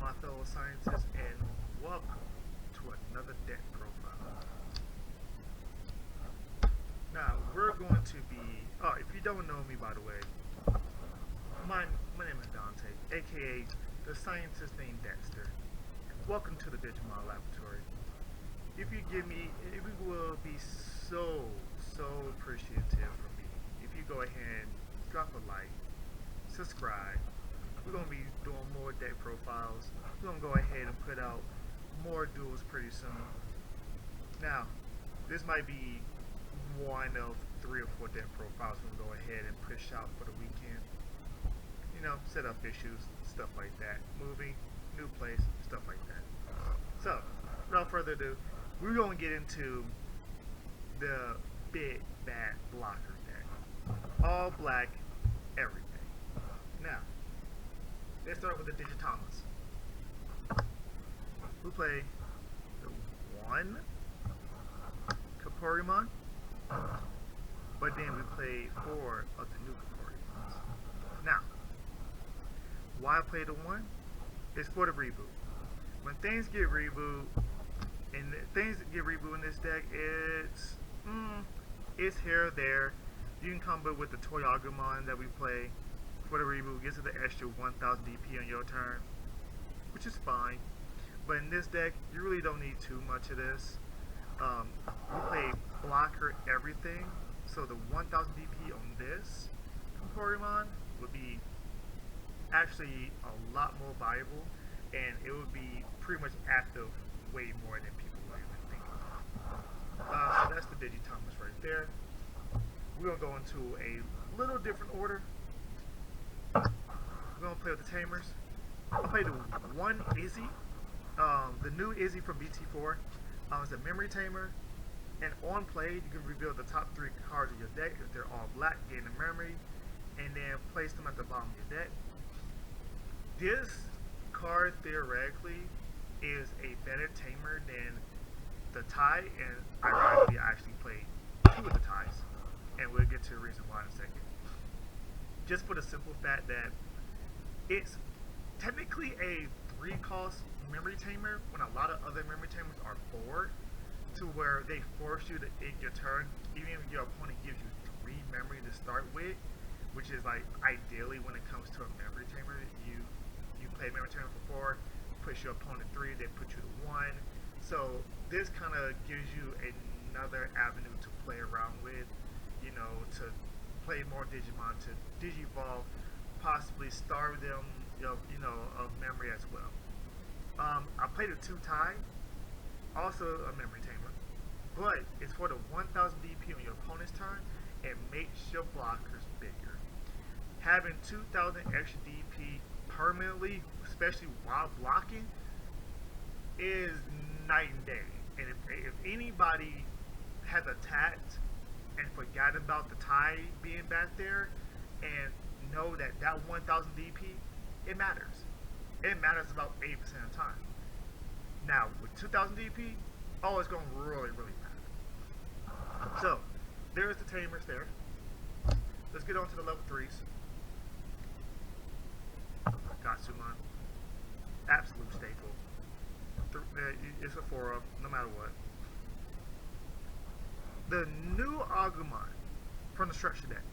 my fellow scientists, and welcome to another deck profile. Now, we're going to be, if you don't know me by the way, my name is Dante, aka the scientist named Dexter. Welcome to the Digivolve laboratory. If you will be so appreciative from me if you go ahead and drop a like, subscribe. We're going to be doing more deck profiles. We're going to go ahead and put out more duels pretty soon. Now, this might be one of 3 or 4 deck profiles we'll go ahead and push out for the weekend. You know, set up issues, stuff like that. Movie, new place, stuff like that. So, without further ado, we're going to get into the big bad blocker deck. All black, everything. Now, let's start with the Digitomas. We play the 1 Kaporimon, but then we play 4 of the new Kaporimons. Now, why I play the 1? It's for the reboot. When things get reboot, and things get reboot in this deck, it's here or there. You can combo with the Toy Agumon that we play for the reboot, gets it the extra 1000 DP on your turn, which is fine. But in this deck, you really don't need too much of this. We play blocker everything, so the 1000 DP on this Pokemon would be actually a lot more viable, and it would be pretty much active way more than people would even think. So that's the Digitomas right there. We're going to go into a little different order. We're going to play with the Tamers. I'll play the 1 Izzy, the new Izzy from BT4. It's a memory tamer, and on play you can reveal the top 3 cards of your deck if they're all black, gain a memory, and then place them at the bottom of your deck. This card theoretically is a better tamer than the tie, and ironically I actually play 2 of the ties, and we'll get to the reason why in a second. Just for the simple fact that it's technically a 3-cost memory tamer when a lot of other memory tamers are 4, to where they force you to end your turn even if your opponent gives you 3 memory to start with, which is like ideally when it comes to a memory tamer. You play memory tamer for 4, push your opponent 3, they put you to 1. So this kind of gives you another avenue to play around with, you know, to play more Digimon, to Digivolve, possibly starve them, you know, of memory as well. I played a 2 tie, also a memory tamer, but it's for the 1000 DP on your opponent's turn and makes your blockers bigger. Having 2000 extra DP permanently, especially while blocking, is night and day. And if anybody has attacked and forgot about the tie being back there, and know that 1000 DP, it matters. It matters about 80% of the time. Now, with 2000 DP, it's going to really matter. So, there's the tamers there. Let's get on to the level 3s. Gatsumon. Absolute staple. It's a 4 of, no matter what. The new Agumon from the structure deck.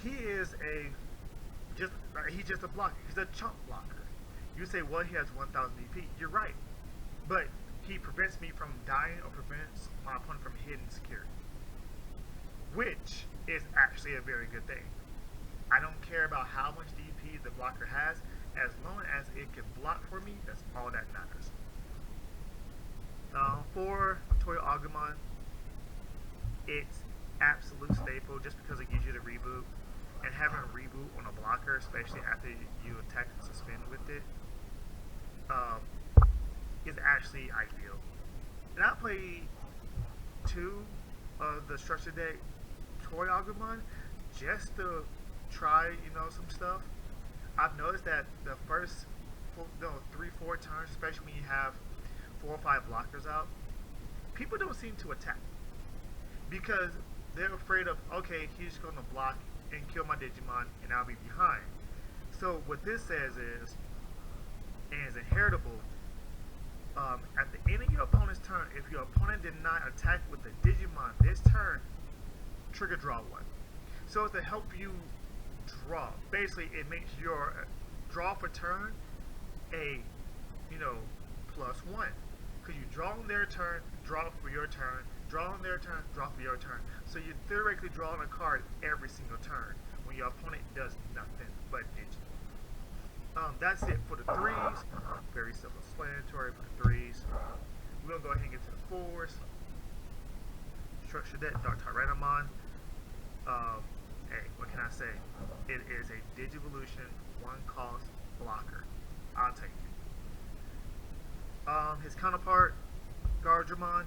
He's just a blocker. He's a chump blocker. You say, well, he has 1000 DP. You're right. But he prevents me from dying or prevents my opponent from hitting security, which is actually a very good thing. I don't care about how much DP the blocker has, as long as it can block for me, that's all that matters. For Toy Agumon, it's absolute staple just because it gives you the reboot, and having a reboot on a blocker, especially after you attack and suspend with it, is actually ideal. And I played 2 of the structure deck Toy Agumon just to try, some stuff. I've noticed that the first 3-4 turns, especially when you have 4 or 5 blockers out, people don't seem to attack because they're afraid of, okay, he's going to block and kill my Digimon and I'll be behind. So what this says is, and is inheritable. At the end of your opponent's turn, if your opponent did not attack with the Digimon this turn, trigger draw one. So it's to help you draw. Basically, it makes your draw for turn a, +1. Because you draw on their turn, draw for your turn, draw on their turn, draw for your turn. So you're theoretically drawing a card every single turn when your opponent does nothing but Digivolve. That's it for the 3s. Very self-explanatory for the 3s. We're going to go ahead and get to the 4s. Structure deck, Dark Tyrannomon. Hey, what can I say? It is a Digivolution 1-cost blocker. I'll take it. His counterpart, Gardramon.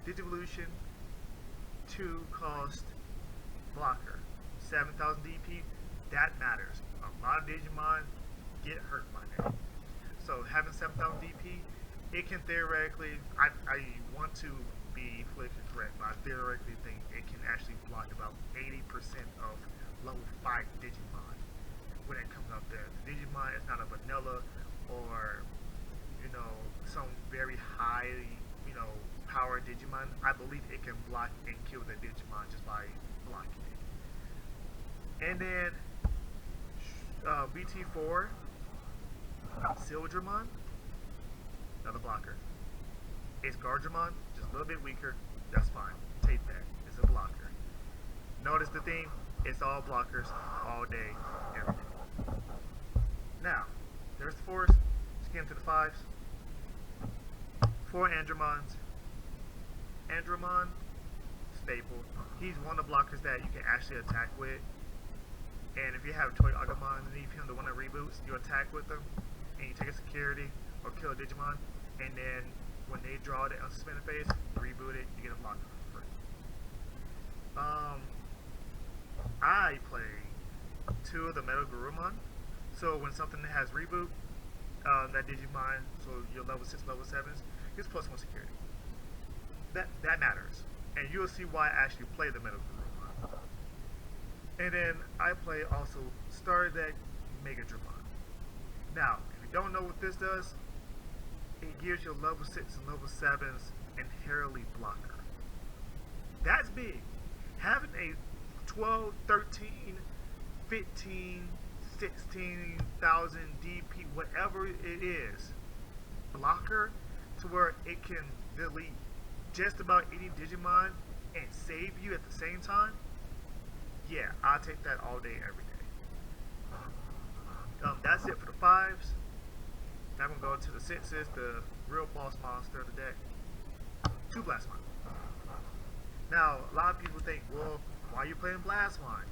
Digivolution 2-cost blocker. 7,000 DP. That matters. A lot of Digimon get hurt by that. So having 7,000 DP, it can theoretically, I want to be politically correct, but I theoretically think it can actually block about 80% of level 5 Digimon when it comes up there. The Digimon is not a vanilla or, some very high, power Digimon. I believe it can block and kill the Digimon just by blocking it. And then BT4, Sildramon, another blocker. It's Gardramon, just a little bit weaker. That's fine. Take that. It's a blocker. Notice the theme. It's all blockers all day, every day. Now, there's the 4s. Let's get into the 5s. 4 Andromons. Andromon, staple. He's one of the blockers that you can actually attack with. And if you have Toy Agumon underneath him, the one that reboots, you attack with them, and you take a security or kill a Digimon, and then when they draw the unsuspended phase, you reboot it, you get a blocker for free. I play 2 of the Metal Garurumon, so when something has reboot, that Digimon, so your level 6, level 7s, gets +1 security. That matters, and you'll see why I actually play the Metal Garurumon. And then I play also Starter Deck Megadramon. Now, if you don't know what this does, it gives your level 6 and level 7s inherently blocker. That's big. Having a 12, 13, 15, 16,000 DP, whatever it is, blocker to where it can delete just about any Digimon and save you at the same time, yeah, I'll take that all day, every day. That's it for the 5s. Now I'm going to go to the 6s, the real boss monster of the deck. 2 Blastmon. Now, a lot of people think, well, why are you playing Blastmon?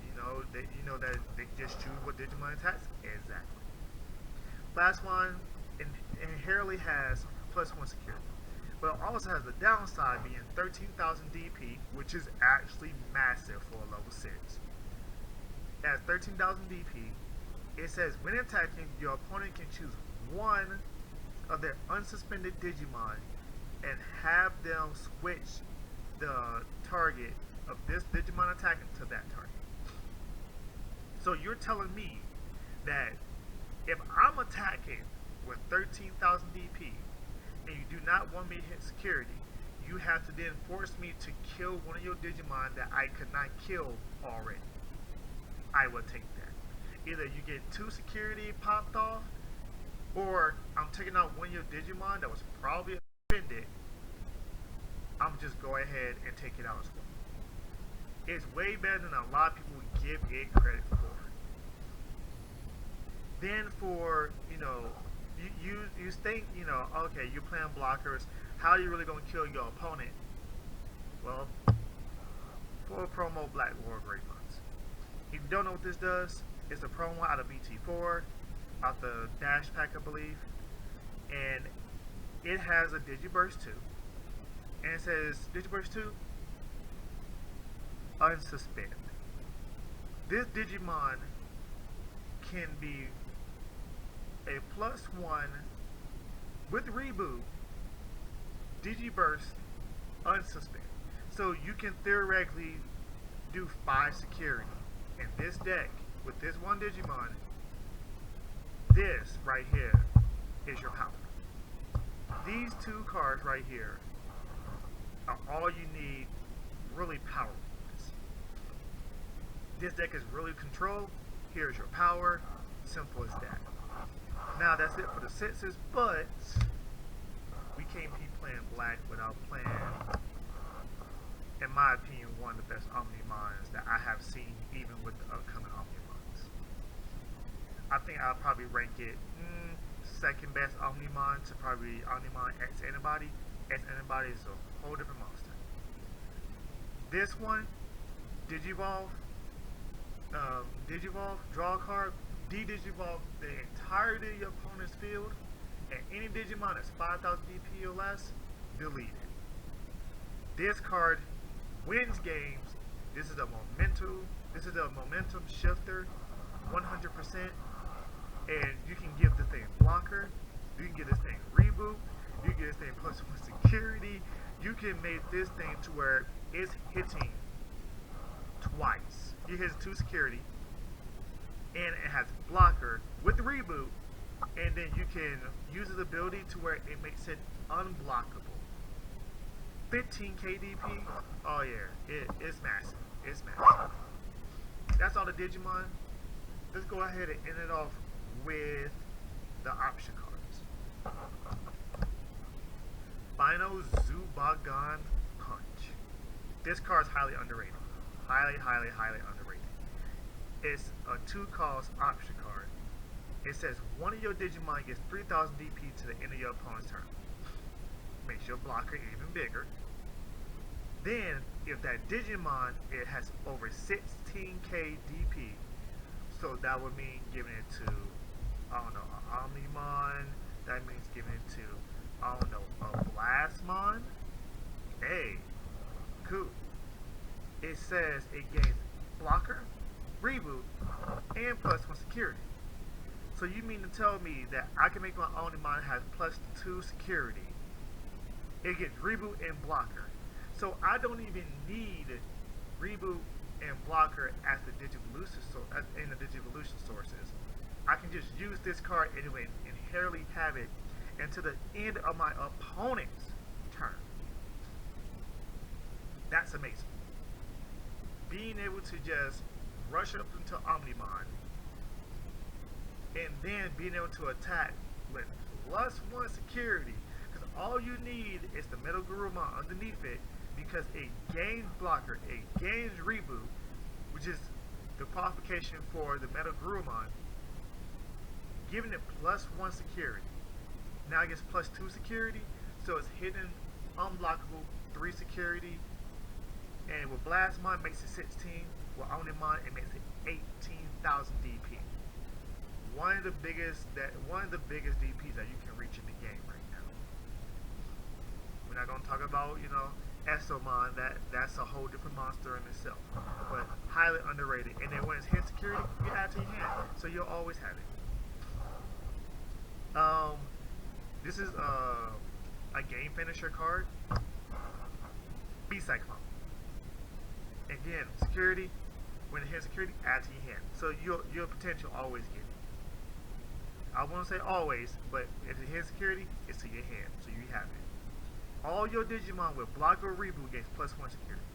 That they just choose what Digimon attacks? Exactly. Blastmon inherently has +1 security, but it also has the downside being 13,000 DP, which is actually massive for a level 6. It has 13,000 DP. It says when attacking, your opponent can choose one of their unsuspended Digimon and have them switch the target of this Digimon attacking to that target. So you're telling me that if I'm attacking with 13,000 DP and you do not want me to hit security, you have to then force me to kill one of your Digimon that I could not kill already. I would take that. Either you get 2 security popped off, or I'm taking out one of your Digimon that was probably offended. I'm just go ahead and take it out as well. It's way better than a lot of people give it credit for. Then for, you think, okay, you're playing blockers, how are you really going to kill your opponent? Well, for promo Black War Great Months. If you don't know what this does, it's a promo out of BT4, out the Dash Pack, I believe, and it has a Digiburst 2, and it says Digiburst 2, unsuspend. This Digimon can be a +1 with reboot, Digiburst, unsuspend. So you can theoretically do 5 security in this deck with this one Digimon. This right here is your power. These two cards right here are all you need, really powerful. This deck is really control. Here's your power. Simple as that. Now that's it for the sixes, but we can't be playing black without playing, in my opinion, one of the best Omnimons that I have seen, even with the upcoming Omnimons. I think I'll probably rank it second best Omnimon to probably Omnimon X Antibody. X Antibody is a whole different monster. This one, Digivolve, draw a card, de-Digivolve the entirety of your opponent's field, and any Digimon that's 5,000 DP or less, delete it. This card wins games. This is a momentum shifter, 100%. And you can give this thing blocker, you can give this thing reboot, you can give this thing +1 security, you can make this thing to where it's hitting twice. It hits 2 security, and it has blocker with reboot, and then you can use its ability to where it makes it unblockable. 15 KDP, oh yeah, it's massive, it's massive. That's all the Digimon. Let's go ahead and end it off with the option cards. Final Zoobagon Punch. This card is highly underrated. Highly underrated. It's a 2-cost option card. It says one of your Digimon gets 3,000 DP to the end of your opponent's turn. Makes your blocker even bigger. Then, if that Digimon, it has over 16k DP, so that would mean giving it to, I don't know, an Omnimon. That means giving it to, I don't know, a Blastmon. Hey, cool. It says it gains blocker, reboot, and +1 security. So you mean to tell me that I can make my Omnimon have +2 security? It gets reboot and blocker. So I don't even need reboot and blocker as the Digivolution in the Digivolution sources. I can just use this card anyway and inherently have it until the end of my opponent's turn. That's amazing. Being able to just rush up into Omnimon and then being able to attack with +1 security, because all you need is the Metal Gurumon underneath it, because it gains blocker, it gains reboot, which is the qualification for the Metal Gurumon, giving it +1 security. Now it gets +2 security, so it's hidden, unblockable, 3 security, and with Blastmon it makes it 16, with Omnimon it makes it 18,000 DP. One of the biggest DPs that you can reach in the game right now. We're not gonna talk about, you know, Esomon, that's a whole different monster in itself, but highly underrated. And then when it's hit security, you add to your hand, so you'll always have it. This is a game finisher card. BCycle. Again, security. When it hits security, add to your hand, so you'll potential always get it. I won't say always, but if it hits security, it's to your hand, so you have it. All your Digimon with block or reboot gets +1 security.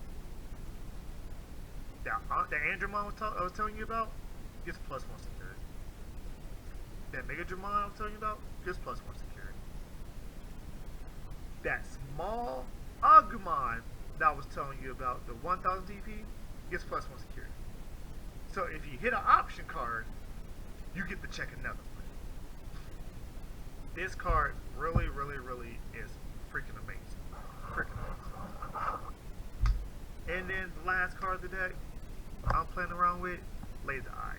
The Andromon I was telling you about gets +1 security. That Megadramon I was telling you about gets +1 security. That small Agumon that I was telling you about, the 1,000 DP, gets +1 security. So if you hit an option card, you get to check another one. This card really is freaking amazing. And then the last card of the deck I'm playing around with, Laser Eye.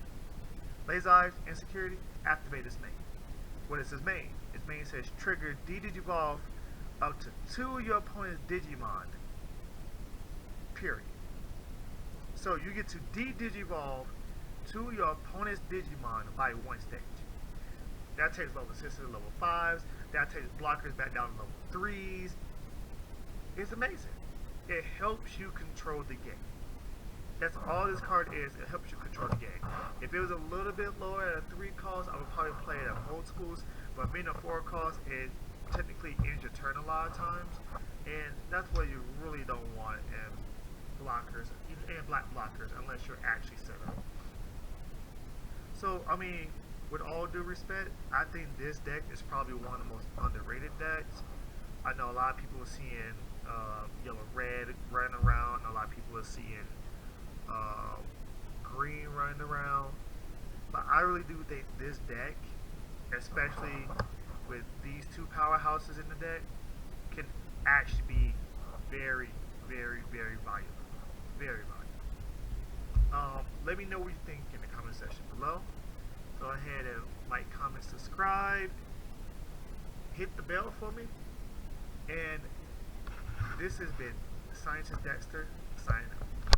Laser Eye's insecurity, activate its main. What is his main? His main says trigger de-Digivolve up to 2 of your opponent's Digimon. Period. So you get to de-Digivolve 2 of your opponent's Digimon by 1 stage. That takes level 6s to level 5s. That takes blockers back down to level 3s. It's amazing. It helps you control the game. That's all this card is. It helps you control the game. If it was a little bit lower at a 3 cost, I would probably play it at multiples. But being a 4 cost, it technically ends your turn a lot of times, and that's what you really don't want in blockers, and black blockers, unless you're actually set up. So, I mean, with all due respect, I think this deck is probably one of the most underrated decks. I know a lot of people are seeing yellow red running around, a lot of people are seeing green running around, but I really do think this deck, especially with these two powerhouses in the deck, can actually be very, very, very valuable. Very valuable. Let me know what you think in the comment section below. Go ahead and like, comment, subscribe, hit the bell for me, and this has been Scientist Dexter signing out.